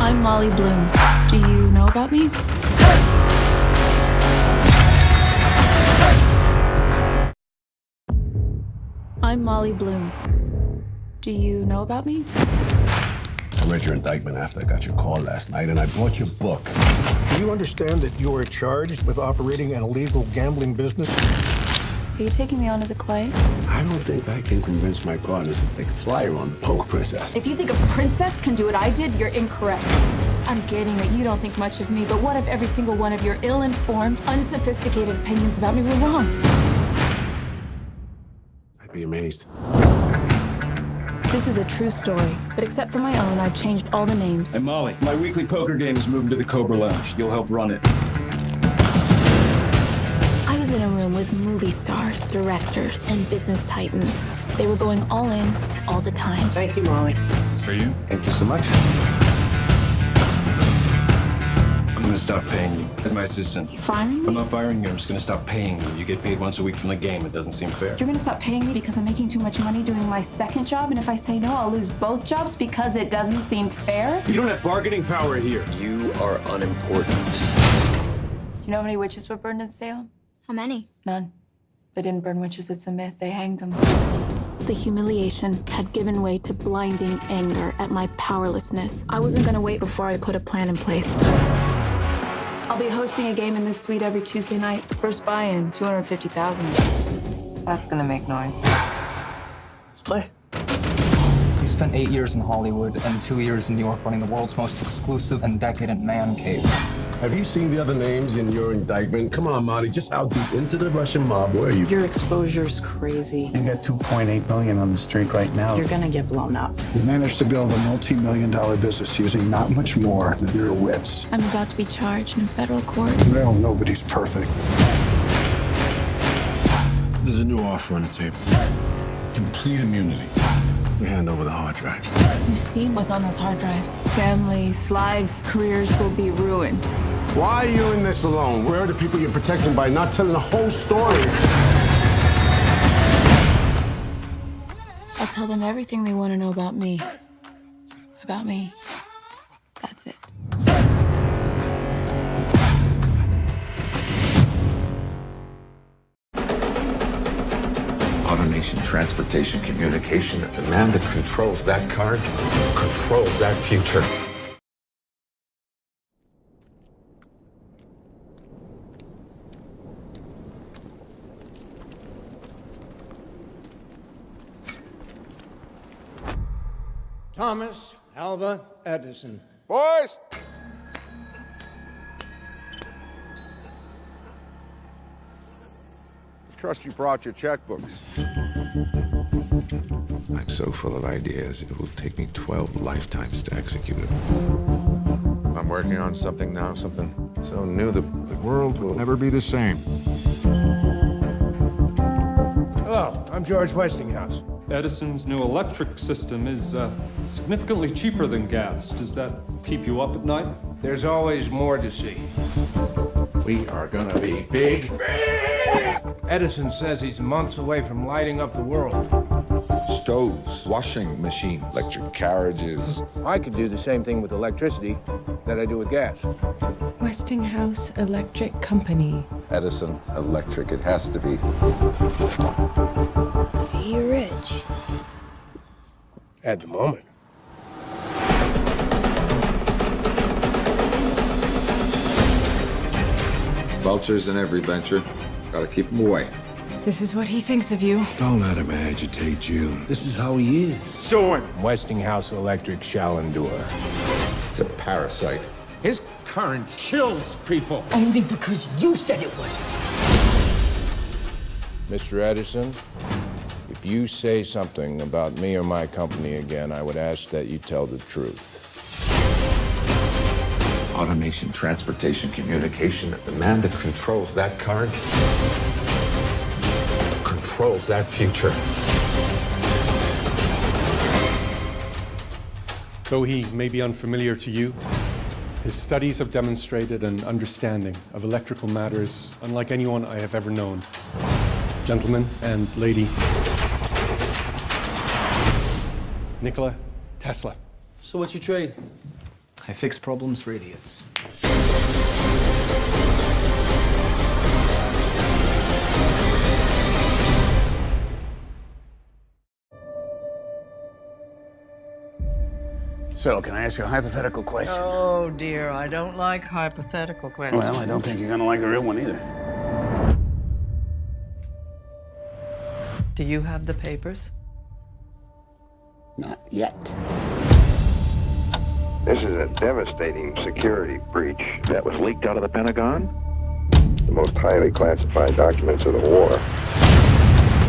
I'm Molly Bloom. Do you know about me? I'm Molly Bloom. Do you know about me? I read your indictment after I got your call last night, and I bought your book. Do you understand that you are charged with operating an illegal gambling business? Are you taking me on as a client? I don't think I can convince my partners to take a flyer on the Poker Princess. If you think a princess can do what I did, you're incorrect. I'm getting that you don't think much of me, but what if every single one of your ill-informed, unsophisticated opinions about me were wrong? I'd be amazed. This is a true story, but except for my own, I've changed all the names. Hey, Molly, my weekly poker game is moving to the Cobra Lounge. You'll help run it. I was in a room with movie stars, directors, and business titans. They were going all in, all the time. Thank you, Molly. This is for you. Thank you so much. I'm gonna stop paying you as my assistant. You firing me? I'm not firing you. I'm just gonna stop paying you. You get paid once a week from the game. It doesn't seem fair. You're gonna stop paying me because I'm making too much money doing my second job, and if I say no, I'll lose both jobs because it doesn't seem fair? You don't have bargaining power here. You are unimportant. Do you know how many witches were burned in Salem? How many? None. They didn't burn witches, it's a myth. They hanged them. The humiliation had given way to blinding anger at my powerlessness. I wasn't gonna wait before I put a plan in place. I'll be hosting a game in this suite every Tuesday night. First buy-in, $250,000. That's gonna make noise. Let's play. He spent 8 years in Hollywood and 2 years in New York running the world's most exclusive and decadent man cave. Have you seen the other names in your indictment? Come on, Marty, just how deep into the Russian mob were you? Your exposure's crazy. You got 2.8 million on the streak right now. You're gonna get blown up. You managed to build a multi-million-dollar business using not much more than your wits. I'm about to be charged in federal court. Well, nobody's perfect. There's a new offer on the table. Complete immunity. We hand over the hard drives. You've seen what's on those hard drives. Families, lives, careers will be ruined. Why are you in this alone? Where are the people you're protecting by not telling the whole story? I'll tell them everything they want to know about me. About me. That's it. Automation, transportation, communication. The man that controls that card controls that future. Thomas Alva Edison. Boys! Trust you brought your checkbooks. I'm so full of ideas, it will take me 12 lifetimes to execute it. I'm working on something now, something so new that the world will never be the same. Hello, I'm George Westinghouse. Edison's new electric system is significantly cheaper than gas. Does that keep you up at night? There's always more to see. We are gonna be big. Edison says he's months away from lighting up the world. Stoves, washing machines, electric carriages. I could do the same thing with electricity that I do with gas. Westinghouse Electric Company. Edison Electric, it has to be. Are you rich? At the moment. Vultures in every venture. Gotta keep them away. This is what he thinks of you. Don't let him agitate you. This is how he is. Sue him! Westinghouse Electric shall endure. It's a parasite. His current kills people. Only because you said it would. Mr. Edison, if you say something about me or my company again, I would ask that you tell the truth. Automation, transportation, communication. The man that controls that card controls that future. Though he may be unfamiliar to you, his studies have demonstrated an understanding of electrical matters unlike anyone I have ever known. Gentlemen and lady, Nikola Tesla. So what's your trade? I fix problems for idiots. So, can I ask you a hypothetical question? Oh, dear, I don't like hypothetical questions. Well, I don't think you're gonna like a real one either. Do you have the papers? Not yet. This is a devastating security breach that was leaked out of the Pentagon. The most highly classified documents of the war.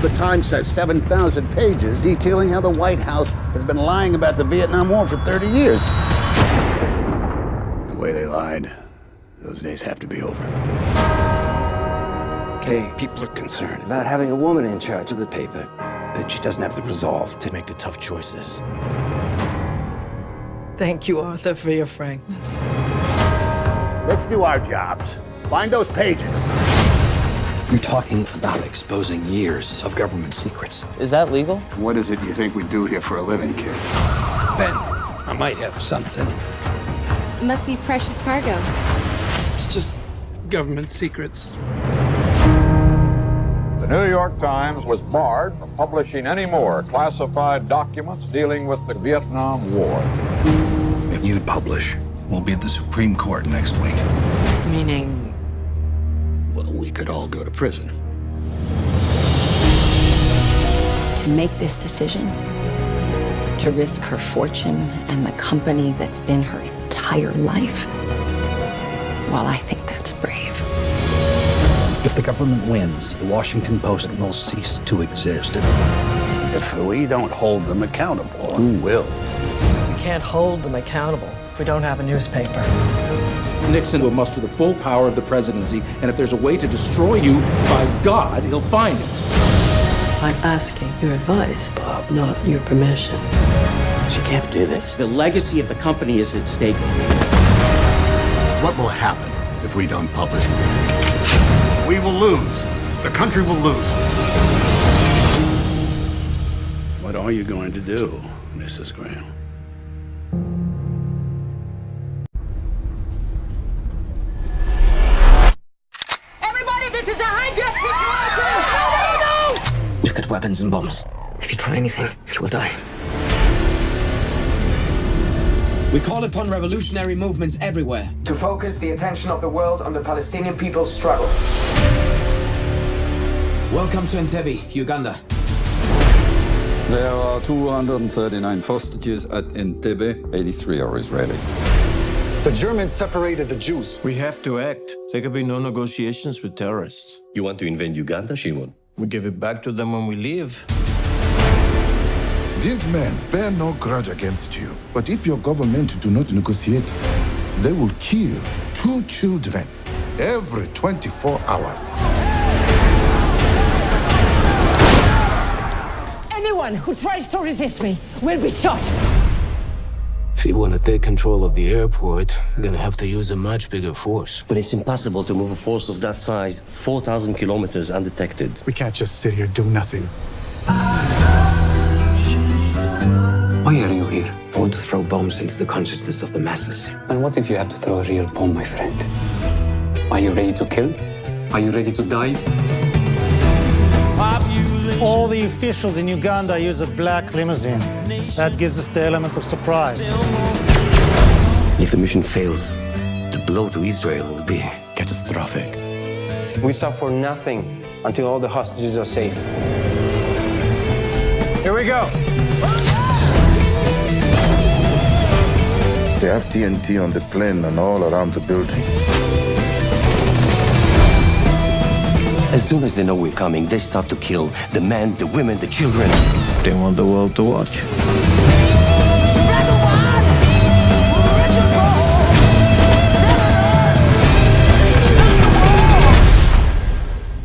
The Times has 7,000 pages detailing how the White House has been lying about the Vietnam War for 30 years. The way they lied, those days have to be over. Okay, people are concerned about having a woman in charge of the paper, that she doesn't have the resolve to make the tough choices. Thank you, Arthur, for your frankness. Let's do our jobs. Find those pages. You're talking about exposing years of government secrets. Is that legal? What is it you think we do here for a living, kid? Ben, I might have something. It must be precious cargo. It's just government secrets. The New York Times was barred from publishing any more classified documents dealing with the Vietnam War. If you publish, we'll be at the Supreme Court next week. Meaning? Well, we could all go to prison. To make this decision, to risk her fortune and the company that's been her entire life, well, I think that's brave. If the government wins, the Washington Post will cease to exist. If we don't hold them accountable, who will? We can't hold them accountable if we don't have a newspaper. Nixon will muster the full power of the presidency, and if there's a way to destroy you, by God, he'll find it. I'm asking your advice, Bob, not your permission. She can't do this. The legacy of the company is at stake. What will happen if we don't publish? We will lose. The country will lose. What are you going to do, Mrs. Graham? This is a hijack situation! No! We've got weapons and bombs. If you try anything, you will die. We call upon revolutionary movements everywhere to focus the attention of the world on the Palestinian people's struggle. Welcome to Entebbe, Uganda. There are 239 hostages at Entebbe. 83 are Israeli. The Germans separated the Jews. We have to act. There can be no negotiations with terrorists. You want to invade Uganda, Shimon? We give it back to them when we leave. These men bear no grudge against you. But if your government do not negotiate, they will kill 2 children every 24 hours. Anyone who tries to resist me will be shot. If you want to take control of the airport, you're gonna have to use a much bigger force. But it's impossible to move a force of that size 4,000 kilometers undetected. We can't just sit here, do nothing. Why are you here? I want to throw bombs into the consciousness of the masses. And what if you have to throw a real bomb, my friend? Are you ready to kill? Are you ready to die? All the officials in Uganda use a black limousine. That gives us the element of surprise. If the mission fails, the blow to Israel will be catastrophic. We stop for nothing until all the hostages are safe. Here we go. They have TNT on the plane and all around the building. As soon as they know we're coming, they start to kill the men, the women, the children. They want the world to watch.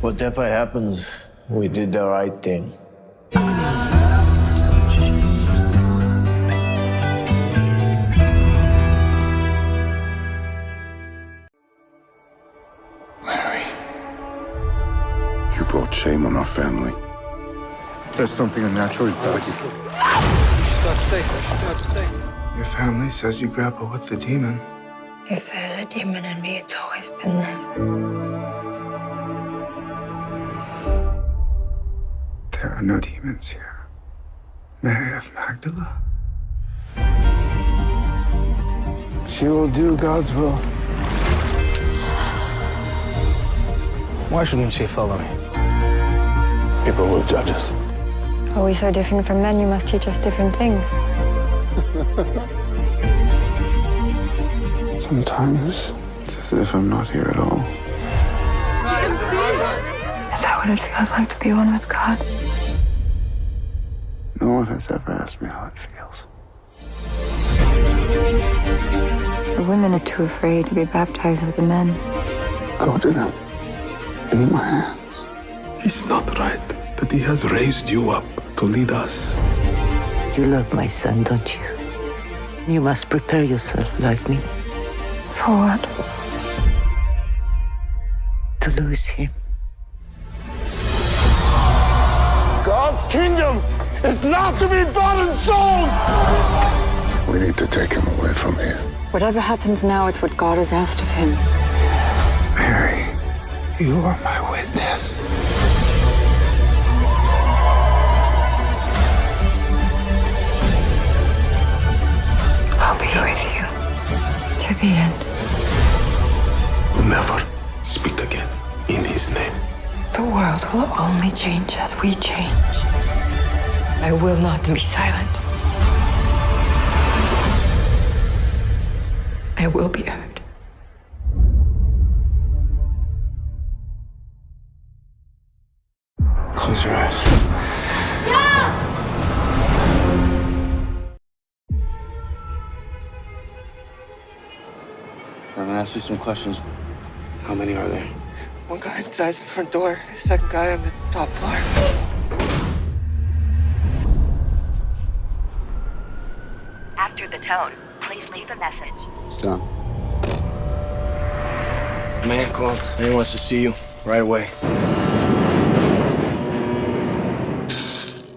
Whatever happens, we did the right thing. You brought shame on our family. There's something unnatural inside you. Your family says you grapple with the demon. If there's a demon in me, it's always been there. There are no demons here. Mary of Magdala. She will do God's will. Why shouldn't she follow me? People will judge us. Are we so different from men? You must teach us different things. Sometimes it's as if I'm not here at all. Is that what it feels like to be one with God? No one has ever asked me how it feels. The women are too afraid to be baptized with the men. Go to them. Be my hands. It's not right that he has raised you up to lead us. You love my son, don't you? You must prepare yourself like me. For what? To lose him. God's kingdom is not to be bought and sold! We need to take him away from here. Whatever happens now, it's what God has asked of him. Mary, you are my witness. I'll be with you to the end. We'll never speak again in his name. The world will only change as we change. I will not be silent. I will be heard. Close your eyes. I'm gonna ask you some questions. How many are there? One guy inside the front door, second guy on the top floor. After the tone, please leave a message. It's done. Man called. Man wants to see you right away.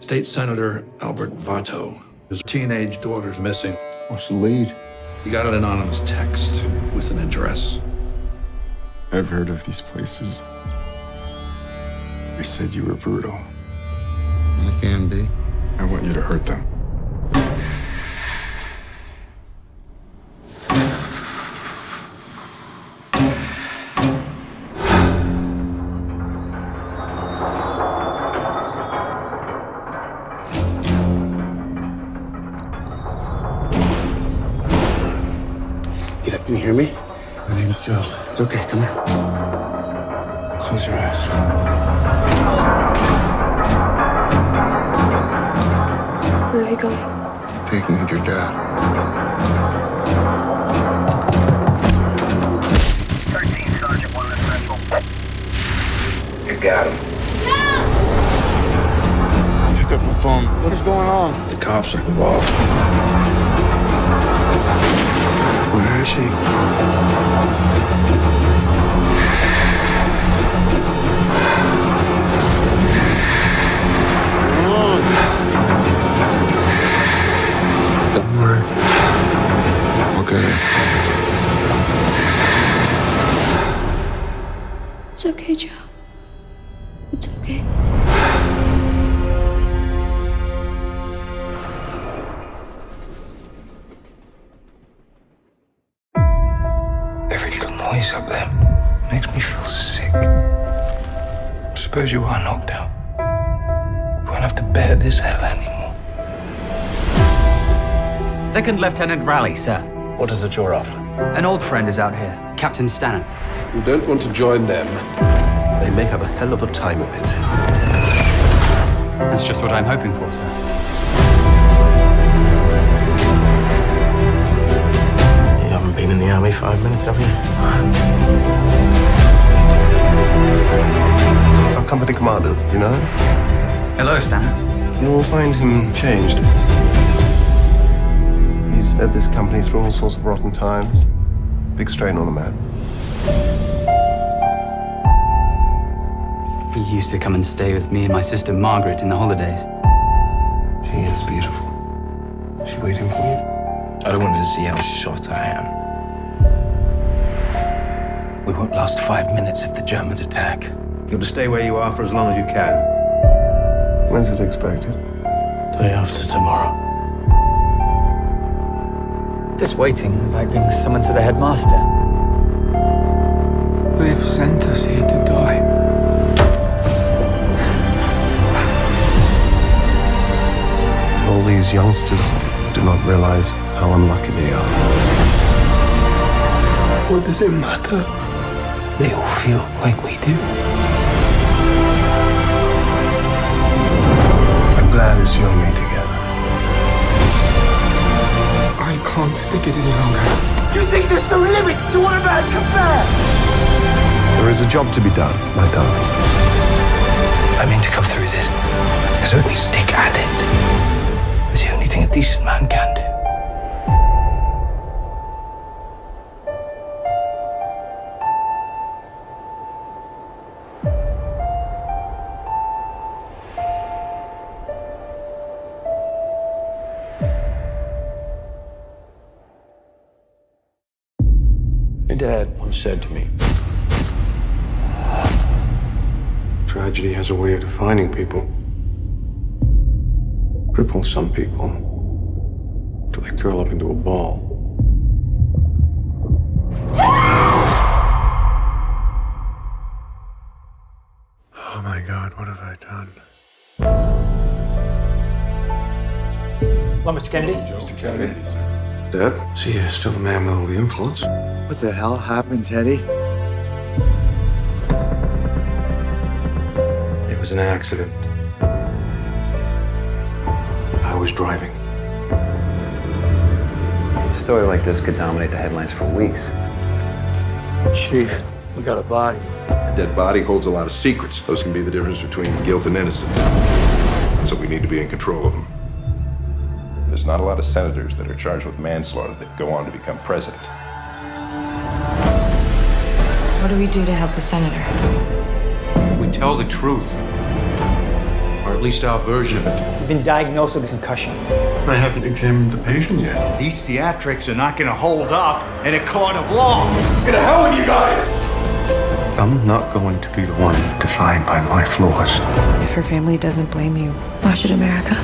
State Senator Albert Vato. His teenage daughter's missing. What's the lead? He got an anonymous text with an address. I've heard of these places. They said you were brutal. I can be. I want you to hurt them. Get up, can you hear me? My name's Joe. It's okay, come here. Close your eyes. Where are we going? Taking you to your dad. 13 Sergeant 1 Central. You got him. Pick up the phone. What is going on? The cops are involved. Where is she? Don't worry. I'll get her. It's okay, Joe. It's okay. Every little noise up there makes me feel sick. Suppose you are knocked out. You won't have to bear this hell anymore. Second Lieutenant Raleigh, sir. What is it you're after? An old friend is out here, Captain Stannon. You don't want to join them. They may have a hell of a time of it. That's just what I'm hoping for, sir. You haven't been in the army 5 minutes, have you? Our company commander, you know? Hello, Stannon. You'll find him changed. He's led this company through all sorts of rotten times. Big strain on the man. He used to come and stay with me and my sister Margaret in the holidays. She is beautiful. Is she waiting for you? I don't to see how shot I am. We won't last 5 minutes if the Germans attack. You'll to stay where you are for as long as you can. When's it expected? Day after tomorrow. This waiting is like being summoned to the headmaster. They've sent us here to die. All these youngsters do not realize how unlucky they are. What does it matter? They all feel like we do. I'm glad it's you and me together. I can't stick it any longer. You think there's no limit to what a man can bear? There is a job to be done, my darling. I mean to come through this. So we stick at it. It's the only thing a decent man can do. My dad once said to me, tragedy has a way of defining people. Cripples some people till they curl up into a ball. Oh my God, what have I done? Hello, Mr. Kennedy. Mr. Kennedy. Dad, see, you're still the man with all the influence. What the hell happened, Teddy? It was an accident. I was driving. A story like this could dominate the headlines for weeks. Chief, we got a body. A dead body holds a lot of secrets. Those can be the difference between guilt and innocence. So we need to be in control of them. There's not a lot of senators that are charged with manslaughter that go on to become president. What do we do to help the senator? We tell the truth. Or at least our version of it. You've been diagnosed with a concussion. I haven't examined the patient yet. These theatrics are not gonna hold up in a court of law. Get the hell with you guys! I'm not going to be the one defined by my flaws. If her family doesn't blame you, why should America?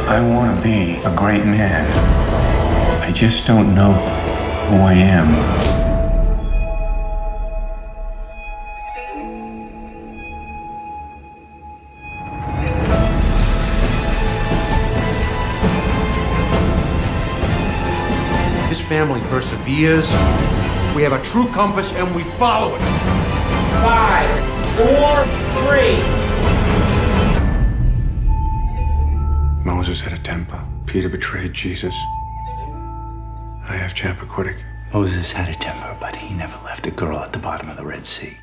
I want to be a great man. I just don't know who I am. This family perseveres. We have a true compass and we follow it. 5, 4, 3. Moses had a temper. Peter betrayed Jesus. I have Chappaquiddick. Moses had a temper, but he never left a girl at the bottom of the Red Sea.